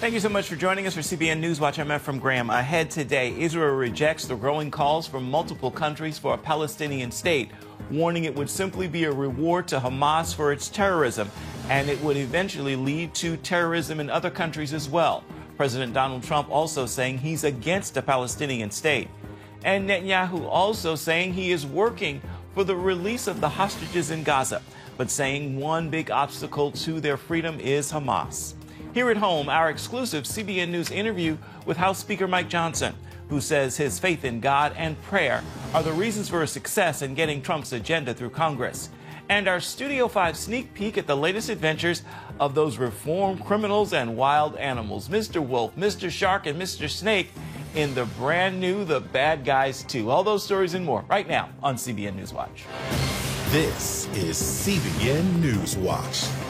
Thank you so much for joining us for CBN NewsWatch. I'm Ephraim Graham. Ahead today, Israel rejects the growing calls from multiple countries for a Palestinian state, warning it would simply be a reward to Hamas for its terrorism, and it would eventually lead to terrorism in other countries as well. President Donald Trump also saying he's against a Palestinian state. And Netanyahu also saying he is working for the release of the hostages in Gaza, but saying one big obstacle to their freedom is Hamas. Here at home, our exclusive CBN News interview with House Speaker Mike Johnson, who says his faith in God and prayer are the reasons for his success in getting Trump's agenda through Congress. And our Studio 5 sneak peek at the latest adventures of those reformed criminals and wild animals, Mr. Wolf, Mr. Shark, and Mr. Snake, in the brand new The Bad Guys 2. All those stories and more right now on CBN NewsWatch. This is CBN NewsWatch.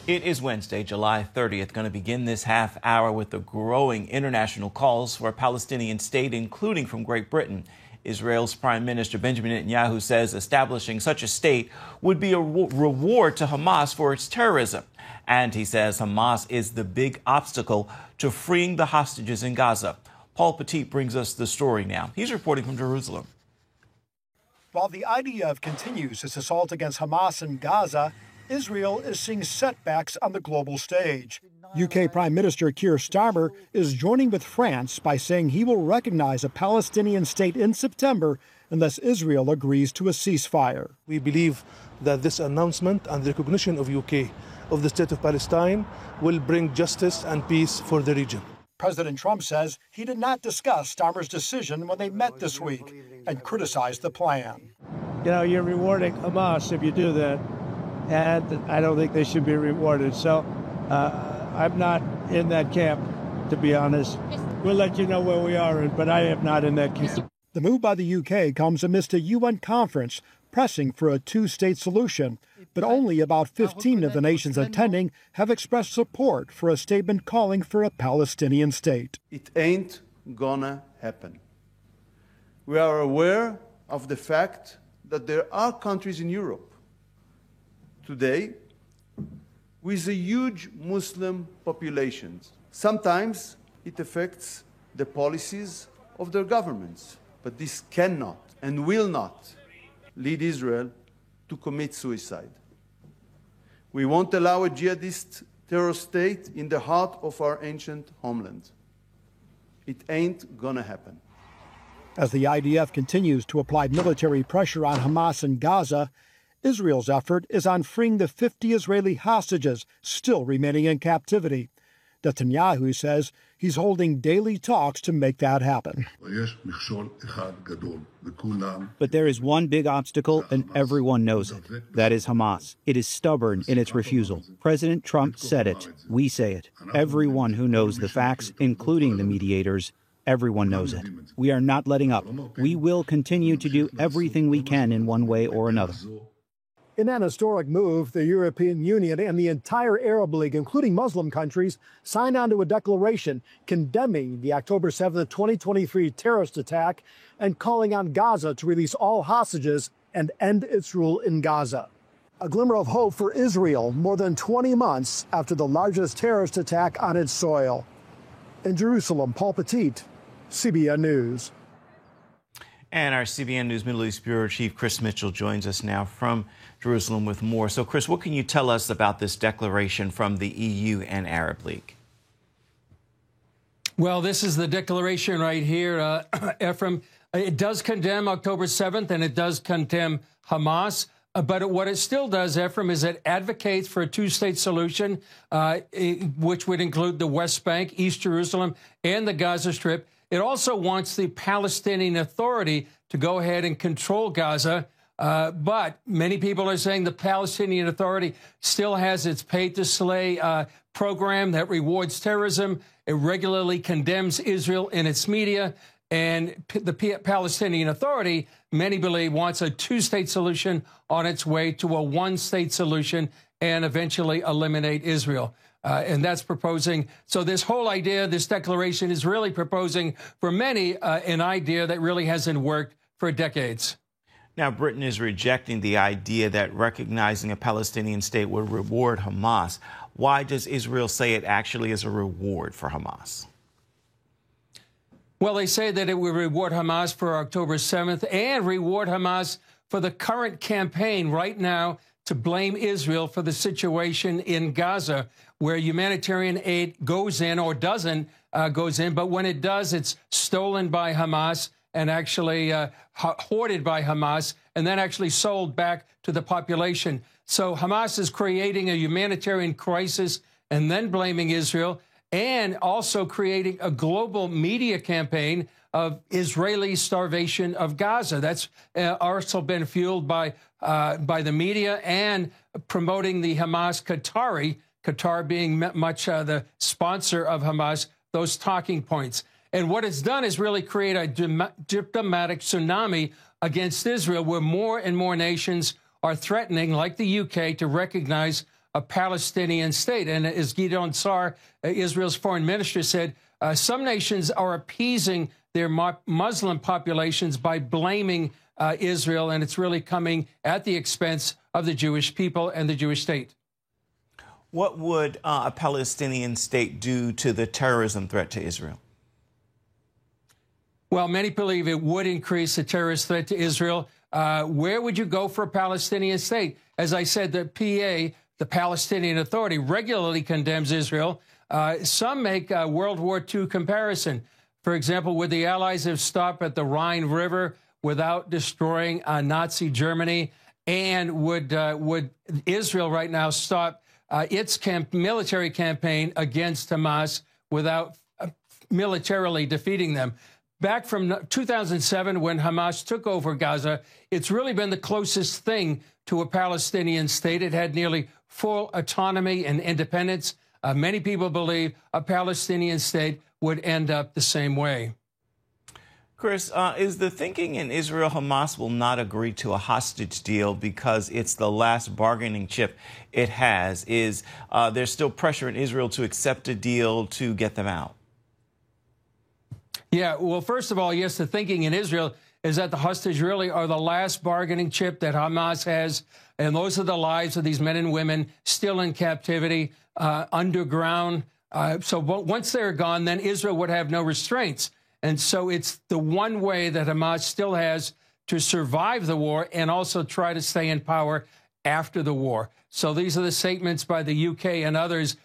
It is Wednesday, July 30th, going to begin this half hour with the growing international calls for a Palestinian state, including from Great Britain. Israel's Prime Minister Benjamin Netanyahu says establishing such a state would be a reward to Hamas for its terrorism. And he says Hamas is the big obstacle to freeing the hostages in Gaza. Paul Petit brings us the story now. He's reporting from Jerusalem. While the IDF continues its assault against Hamas in Gaza, Israel is seeing setbacks on the global stage. UK Prime Minister Keir Starmer is joining with France by saying he will recognize a Palestinian state in September unless Israel agrees to a ceasefire. We believe that this announcement and the recognition of UK of the state of Palestine will bring justice and peace for the region. President Trump says he did not discuss Starmer's decision when they met this week and criticized the plan. You know, you're rewarding Hamas if you do that. And I don't think they should be rewarded. So I'm not in that camp, to be honest. We'll let you know where we are, but I am not in that camp. The move by the UK comes amidst a UN conference pressing for a two-state solution, but only about 15 of the nations attending have expressed support for a statement calling for a Palestinian state. It ain't gonna happen. We are aware of the fact that there are countries in Europe today with a huge Muslim population. Sometimes it affects the policies of their governments, but this cannot and will not lead Israel to commit suicide. We won't allow a jihadist terror state in the heart of our ancient homeland. It ain't gonna happen. As the IDF continues to apply military pressure on Hamas in Gaza, Israel's effort is on freeing the 50 Israeli hostages still remaining in captivity. Netanyahu says he's holding daily talks to make that happen. But there is one big obstacle, and everyone knows it. That is Hamas. It is stubborn in its refusal. President Trump said it. We say it. Everyone who knows the facts, including the mediators, everyone knows it. We are not letting up. We will continue to do everything we can in one way or another. In an historic move, the European Union and the entire Arab League, including Muslim countries, signed onto a declaration condemning the October 7, 2023 terrorist attack and calling on Gaza to release all hostages and end its rule in Gaza. A glimmer of hope for Israel more than 20 months after the largest terrorist attack on its soil. In Jerusalem, Paul Petit, CBN News. And our CBN News Middle East Bureau Chief Chris Mitchell joins us now from Jerusalem with more. So, Chris, what can you tell us about this declaration from the EU and Arab League? Well, this is the declaration right here, Ephraim. It does condemn October 7th, and it does condemn Hamas. But what it still does, Ephraim, is it advocates for a two-state solution, which would include the West Bank, East Jerusalem, and the Gaza Strip. It also wants the Palestinian Authority to go ahead and control Gaza. But many people are saying the Palestinian Authority still has its pay-to-slay program that rewards terrorism. It regularly condemns Israel in its media. And the Palestinian Authority, many believe, wants a two-state solution on its way to a one-state solution and eventually eliminate Israel. And that's proposing. So this whole idea, this declaration is really proposing for many an idea that really hasn't worked for decades. Now, Britain is rejecting the idea that recognizing a Palestinian state would reward Hamas. Why does Israel say it actually is a reward for Hamas? Well, they say that it would reward Hamas for October 7th and reward Hamas for the current campaign right now to blame Israel for the situation in Gaza, where humanitarian aid goes in or doesn't goes in. But when it does, it's stolen by Hamas and actually hoarded by Hamas and then actually sold back to the population. So Hamas is creating a humanitarian crisis and then blaming Israel, and also creating a global media campaign of Israeli starvation of Gaza. That's also been fueled by the media and promoting the Hamas Qatar being much the sponsor of Hamas, those talking points. And what it's done is really create a diplomatic tsunami against Israel, where more and more nations are threatening, like the UK, to recognize a Palestinian state. And as Gideon Sar, Israel's foreign minister, said, some nations are appeasing their Muslim populations by blaming Israel, and it's really coming at the expense of the Jewish people and the Jewish state. What would a Palestinian state do to the terrorism threat to Israel? Well, many believe it would increase the terrorist threat to Israel. Where would you go for a Palestinian state? As I said, the PA, the Palestinian Authority, regularly condemns Israel. Some make a World War II comparison. For example, would the Allies have stopped at the Rhine River without destroying Nazi Germany? And would Israel right now stop its military campaign against Hamas without militarily defeating them? Back from 2007, when Hamas took over Gaza, it's really been the closest thing to a Palestinian state. It had nearly full autonomy and independence. Many people believe a Palestinian state would end up the same way. Chris, is the thinking in Israel Hamas will not agree to a hostage deal because it's the last bargaining chip it has? Is there still pressure in Israel to accept a deal to get them out? Yeah, well, first of all, yes, the thinking in Israel is that the hostage really are the last bargaining chip that Hamas has, and those are the lives of these men and women still in captivity, underground. So once they're gone, then Israel would have no restraints. And so it's the one way that Hamas still has to survive the war and also try to stay in power after the war. So these are the statements by the UK and others.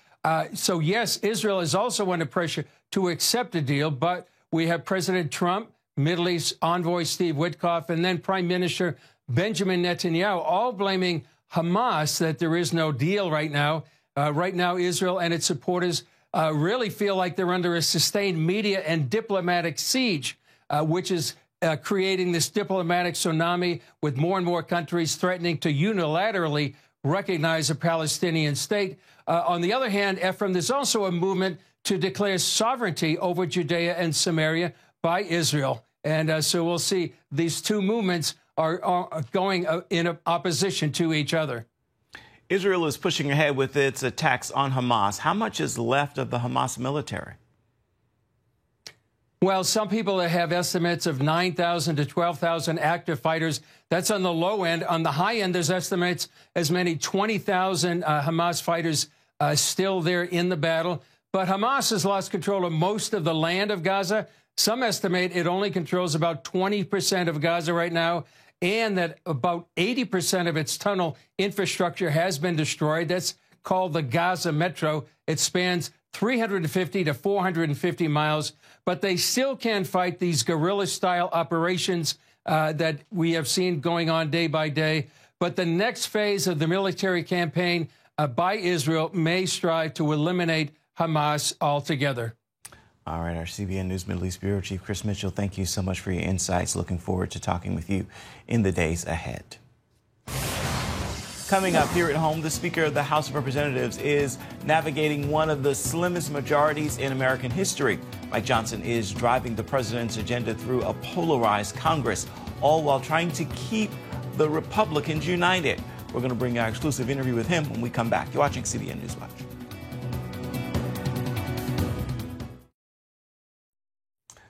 So, yes, Israel is also under pressure to accept a deal, but we have President Trump, Middle East envoy Steve Witkoff, and then Prime Minister Benjamin Netanyahu, all blaming Hamas that there is no deal right now. Right now, Israel and its supporters really feel like they're under a sustained media and diplomatic siege, which is creating this diplomatic tsunami with more and more countries threatening to unilaterally recognize a Palestinian state. On the other hand, Ephraim, there's also a movement to declare sovereignty over Judea and Samaria by Israel. And so we'll see these two movements are going in opposition to each other. Israel is pushing ahead with its attacks on Hamas. How much is left of the Hamas military? Well, some people have estimates of 9,000 to 12,000 active fighters. That's on the low end. On the high end, there's estimates as many 20,000 Hamas fighters still there in the battle. But Hamas has lost control of most of the land of Gaza. Some estimate it only controls about 20% of Gaza right now, and that about 80% of its tunnel infrastructure has been destroyed. That's called the Gaza Metro. It spans 350 to 450 miles, but they still can fight these guerrilla-style operations that we have seen going on day by day. But the next phase of the military campaign by Israel may strive to eliminate Hamas altogether. All right, our CBN News Middle East Bureau Chief Chris Mitchell, thank you so much for your insights. Looking forward to talking with you in the days ahead. Coming up here at home, the Speaker of the House of Representatives is navigating one of the slimmest majorities in American history. Mike Johnson is driving the president's agenda through a polarized Congress, all while trying to keep the Republicans united. We're going to bring our exclusive interview with him when we come back. You're watching CBN NewsWatch.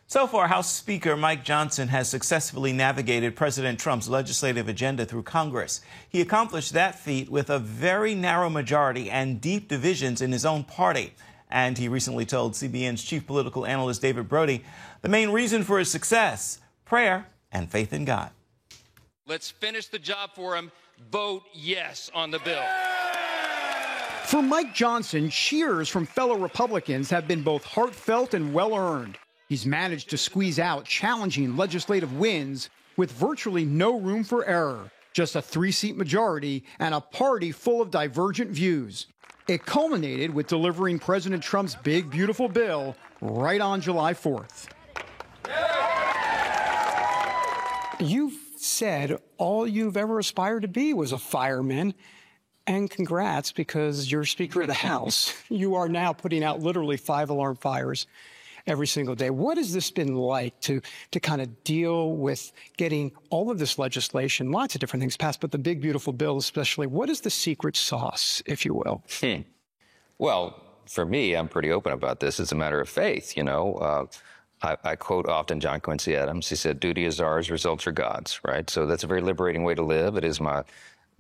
So far, House Speaker Mike Johnson has successfully navigated President Trump's legislative agenda through Congress. He accomplished that feat with a very narrow majority and deep divisions in his own party. And he recently told CBN's chief political analyst David Brody the main reason for his success: prayer and faith in God. Let's finish the job for him. Vote yes on the bill. For Mike Johnson, cheers from fellow Republicans have been both heartfelt and well-earned. He's managed to squeeze out challenging legislative wins with virtually no room for error, just a 3-seat majority and a party full of divergent views. It culminated with delivering President Trump's big, beautiful bill right on July 4th. You've said all you've ever aspired to be was a fireman. And congrats, because you're Speaker of the House. You are now putting out literally 5 alarm fires every single day. What has this been like to kind of deal with getting all of this legislation, lots of different things passed, but the big, beautiful bill especially? What is the secret sauce, if you will? Well, for me, I'm pretty open about this. It's a matter of faith, you know. I quote often John Quincy Adams. He said, "Duty is ours, results are God's," right? So that's a very liberating way to live. It is my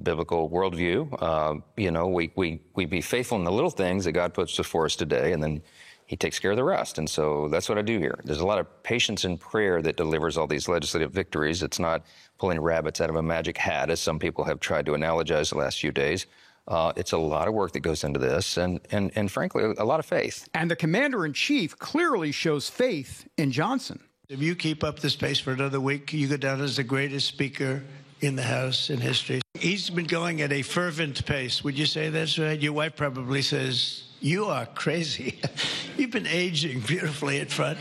biblical worldview. You know, we be faithful in the little things that God puts before us today, and then he takes care of the rest. And so that's what I do here. There's a lot of patience and prayer that delivers all these legislative victories. It's not pulling rabbits out of a magic hat, as some people have tried to analogize the last few days. It's a lot of work that goes into this, and frankly, a lot of faith. And the commander-in-chief clearly shows faith in Johnson. If you keep up this pace for another week, you go down as the greatest speaker in the House in history. He's been going at a fervent pace. Would you say that's right? Your wife probably says, "You are crazy." You've been aging beautifully at front.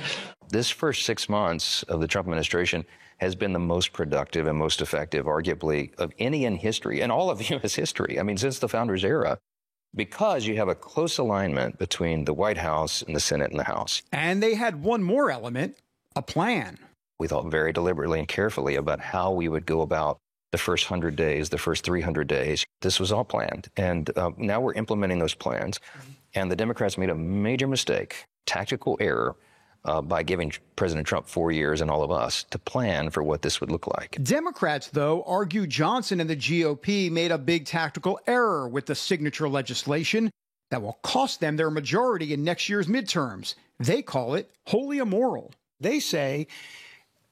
This first 6 months of the Trump administration has been the most productive and most effective, arguably, of any in history, and all of U.S. history. I mean, since the founders' era, because you have a close alignment between the White House and the Senate and the House. And they had one more element, a plan. We thought very deliberately and carefully about how we would go about the first 100 days, the first 300 days. This was all planned. And now we're implementing those plans. And the Democrats made a major mistake, tactical error, by giving President Trump 4 years and all of us to plan for what this would look like. Democrats, though, argue Johnson and the GOP made a big tactical error with the signature legislation that will cost them their majority in next year's midterms. They call it wholly immoral. They say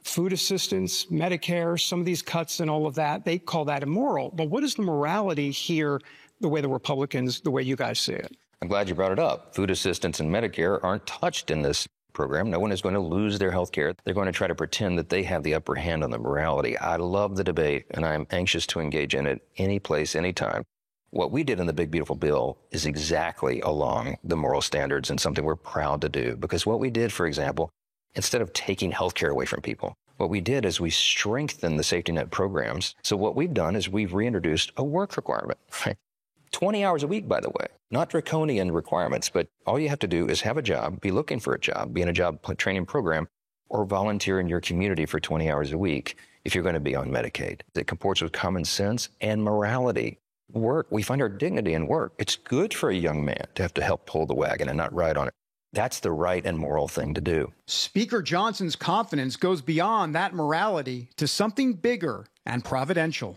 food assistance, Medicare, some of these cuts and all of that, they call that immoral. But what is the morality here, the way the Republicans, the way you guys see it? I'm glad you brought it up. Food assistance and Medicare aren't touched in this program. No one is going to lose their health care. They're going to try to pretend that they have the upper hand on the morality. I love the debate, and I'm anxious to engage in it any place, anytime. What we did in the big, beautiful bill is exactly along the moral standards and something we're proud to do. Because what we did, for example, instead of taking health care away from people, what we did is we strengthened the safety net programs. So what we've done is we've reintroduced a work requirement, right? 20 hours a week, by the way, not draconian requirements, but all you have to do is have a job, be looking for a job, be in a job training program, or volunteer in your community for 20 hours a week if you're going to be on Medicaid. It comports with common sense and morality. Work, we find our dignity in work. It's good for a young man to have to help pull the wagon and not ride on it. That's the right and moral thing to do. Speaker Johnson's confidence goes beyond that morality to something bigger and providential.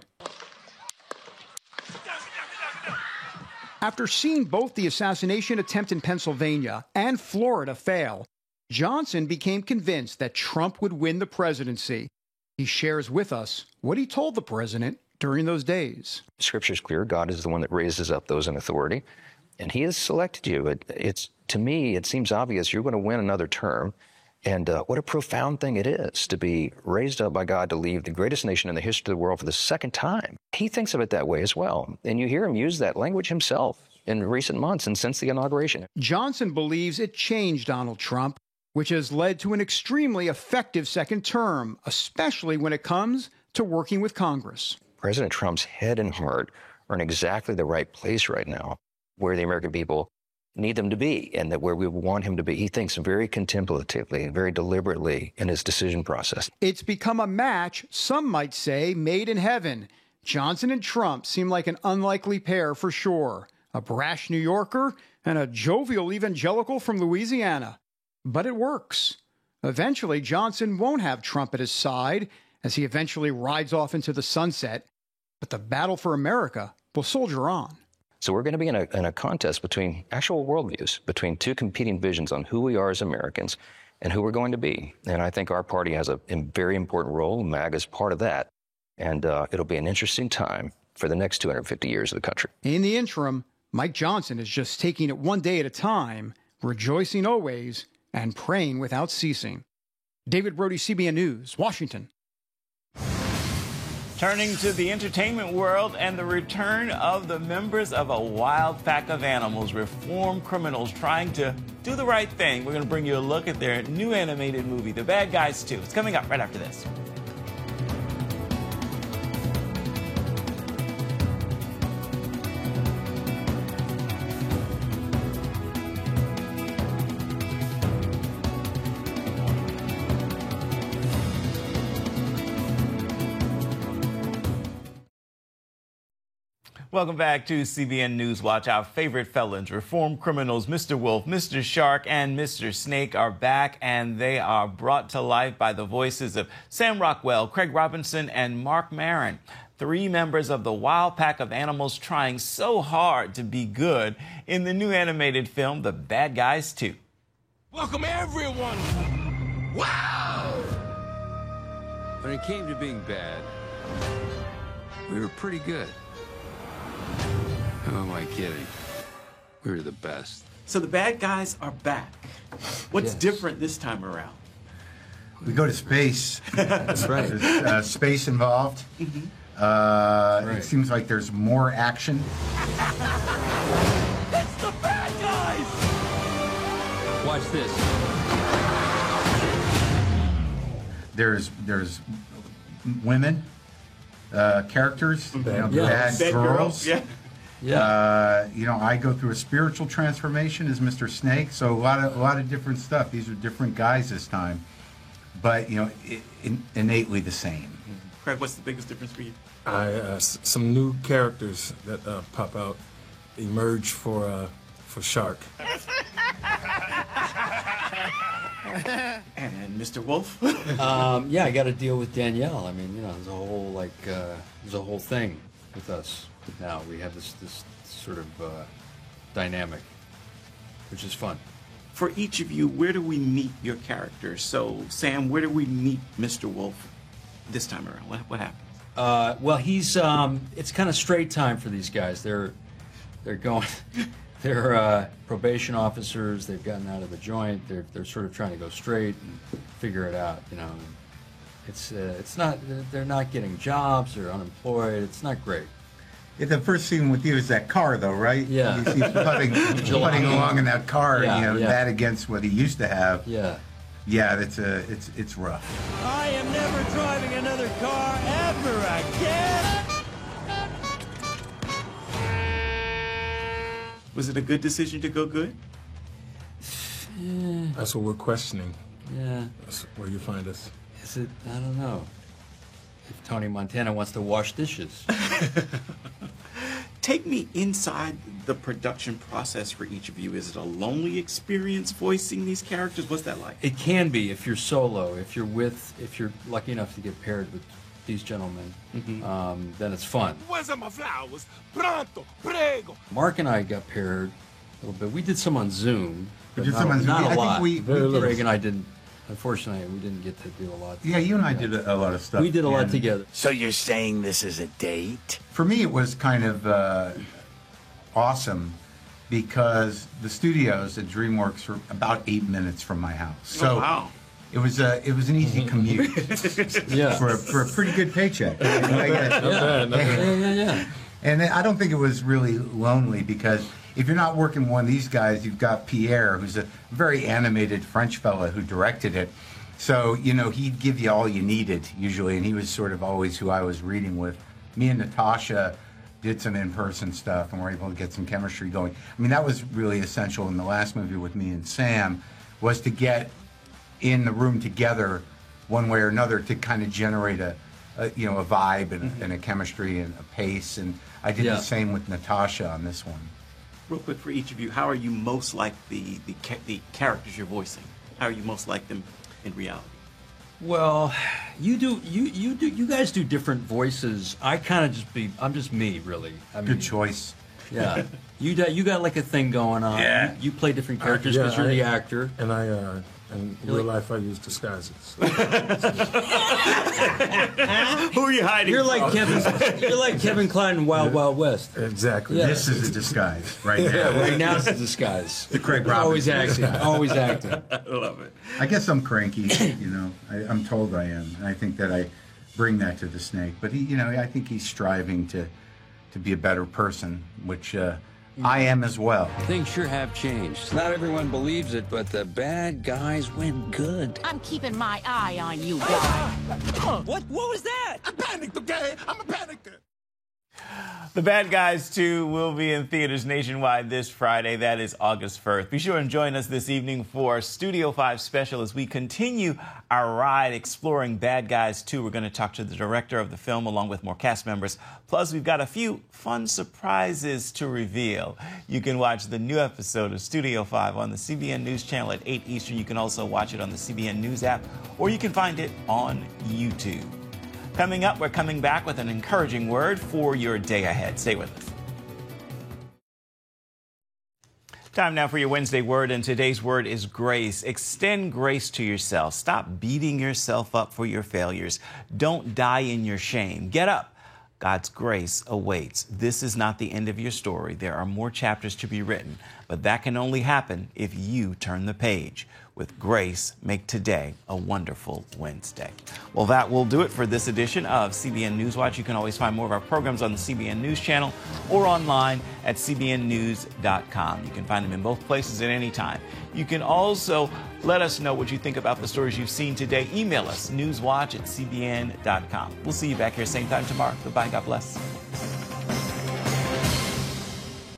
After seeing both the assassination attempt in Pennsylvania and Florida fail, Johnson became convinced that Trump would win the presidency. He shares with us what he told the president during those days. Scripture's clear. God is the one that raises up those in authority, and he has selected you. To me, it seems obvious you're going to win another term. And what a profound thing it is to be raised up by God to lead the greatest nation in the history of the world for the second time. He thinks of it that way as well. And you hear him use that language himself in recent months and since the inauguration. Johnson believes it changed Donald Trump, which has led to an extremely effective second term, especially when it comes to working with Congress. President Trump's head and heart are in exactly the right place right now, where the American people need them to be and that where we want him to be. He thinks very contemplatively, very deliberately in his decision process. It's become a match, some might say, made in heaven. Johnson and Trump seem like an unlikely pair for sure. A brash New Yorker and a jovial evangelical from Louisiana. But it works. Eventually, Johnson won't have Trump at his side as he eventually rides off into the sunset. But the battle for America will soldier on. So we're going to be in a contest between actual worldviews, between two competing visions on who we are as Americans and who we're going to be. And I think our party has a very important role. MAGA is part of that. And it'll be an interesting time for the next 250 years of the country. In the interim, Mike Johnson is just taking it one day at a time, rejoicing always and praying without ceasing. David Brody, CBN News, Washington. Turning to the entertainment world and the return of the members of a wild pack of animals, reformed criminals trying to do the right thing. We're going to bring you a look at their new animated movie, The Bad Guys 2. It's coming up right after this. Welcome back to CBN NewsWatch. Our favorite felons, reformed criminals, Mr. Wolf, Mr. Shark, and Mr. Snake are back, and they are brought to life by the voices of Sam Rockwell, Craig Robinson, and Mark Maron. 3 members of the wild pack of animals trying so hard to be good in the new animated film, The Bad Guys 2. Welcome, everyone! Wow! When it came to being bad, we were pretty good. Who am I kidding? We were the best. So the bad guys are back. What's different this time around? We go to space. That's right. There's space involved. It seems like there's more action. It's the bad guys! Watch this. There's women characters, bad girls. I go through a spiritual transformation as Mr. Snake, so a lot of different stuff. These are different guys this time, but innately the same. Craig, what's the biggest difference for you? Some new characters that pop out, emerge for Shark. And Mr. Wolf? Yeah, I got to deal with Danielle. I mean, there's a whole thing with us now. We have this sort of dynamic, which is fun. For each of you, where do we meet your characters? So, Sam, where do we meet Mr. Wolf this time around? What happens? Well, he's it's kind of straight time for these guys. They're going. They're probation officers. They've gotten out of the joint. They're sort of trying to go straight and figure it out. It's not. They're not getting jobs. They're unemployed. It's not great. Yeah, the first scene with you is that car, though, right? Yeah. You see putting along in that car. Yeah, that against what he used to have. Yeah. Yeah, it's rough. I am never driving another car ever again. Was it a good decision to go good? Yeah. That's what we're questioning. Yeah. That's where you find us. Is it? I don't know. If Tony Montana wants to wash dishes. Take me inside the production process for each of you. Is it a lonely experience voicing these characters? What's that like? It can be if you're solo. If you're lucky enough to get paired with these gentlemen, then it's fun. Where's my flowers? Pronto, prego. Mark and I got paired a little bit. We did some on Zoom. We did some on Zoom. Not a I lot. think Craig and I didn't. Unfortunately, we didn't get to do a lot. Yeah, you and I did a lot of stuff. We did a lot together. So you're saying this is a date? For me, it was kind of awesome because the studios at DreamWorks were about 8 minutes from my house. So wow. It was an easy commute for a pretty good paycheck. Yeah. And I don't think it was really lonely because if you're not working with one of these guys, you've got Pierre, who's a very animated French fella who directed it. So, he'd give you all you needed usually, and he was sort of always who I was reading with. Me and Natasha did some in-person stuff and were able to get some chemistry going. I mean, that was really essential in the last movie with me and Sam, was to get in the room together one way or another to kind of generate a vibe and a chemistry and a pace. And I did the same with Natasha on this one. Real quick for each of you, how are you most like the characters you're voicing? How are you most like them in reality? Well, you guys do different voices. I'm just me, really. I mean, good choice. Yeah, you got like a thing going on. Yeah. You play different characters because you're the actor. And in real life, I use disguises. Who are you hiding? You're like Kevin Kline in Wild Wild West. Exactly. Yeah. This is a disguise right now. Yeah, right now it's a disguise. The Craig Roberts. Always acting. I love it. I guess I'm cranky. I'm told I am, and I think that I bring that to the snake. But I think he's striving to be a better person, which I am as well. Things sure have changed. Not everyone believes it, but the bad guys went good. I'm keeping my eye on you guys. What was that? I panicked, okay? I'm a panicker. The Bad Guys 2 will be in theaters nationwide this Friday. That is August 1st. Be sure and join us this evening for Studio 5 special as we continue our ride exploring Bad Guys 2. We're going to talk to the director of the film along with more cast members. Plus, we've got a few fun surprises to reveal. You can watch the new episode of Studio 5 on the CBN News channel at 8 Eastern. You can also watch it on the CBN News app, or you can find it on YouTube. Coming up, we're coming back with an encouraging word for your day ahead. Stay with us. Time now for your Wednesday word, and today's word is grace. Extend grace to yourself. Stop beating yourself up for your failures. Don't die in your shame. Get up. God's grace awaits. This is not the end of your story. There are more chapters to be written, but that can only happen if you turn the page. With grace, make today a wonderful Wednesday. Well, that will do it for this edition of CBN NewsWatch. You can always find more of our programs on the CBN News channel or online at cbnnews.com. You can find them in both places at any time. You can also let us know what you think about the stories you've seen today. Email us, newswatch@cbn.com. We'll see you back here same time tomorrow. Goodbye. God bless.